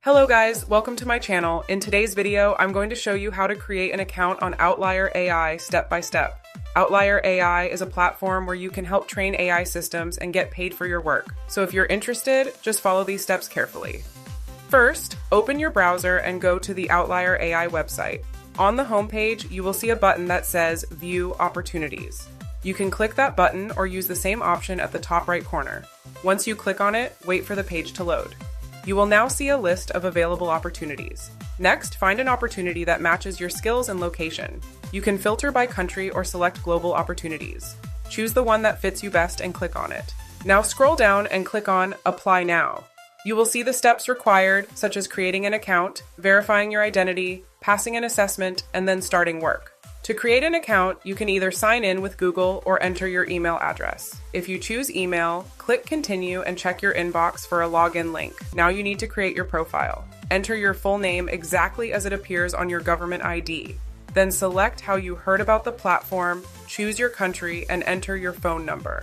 Hello guys, welcome to my channel. In today's video, I'm going to show you how to create an account on Outlier AI step by step. Outlier AI is a platform where you can help train AI systems and get paid for your work. So if you're interested, just follow these steps carefully. First, open your browser and go to the Outlier AI website. On the homepage, you will see a button that says View Opportunities. You can click that button or use the same option at the top right corner. Once you click on it, wait for the page to load. You will now see a list of available opportunities. Next, find an opportunity that matches your skills and location. You can filter by country or select global opportunities. Choose the one that fits you best and click on it. Now scroll down and click on Apply Now. You will see the steps required, such as creating an account, verifying your identity, passing an assessment, and then starting work. To create an account, you can either sign in with Google or enter your email address. If you choose email, click Continue and check your inbox for a login link. Now you need to create your profile. Enter your full name exactly as it appears on your government ID. Then select how you heard about the platform, choose your country, and enter your phone number.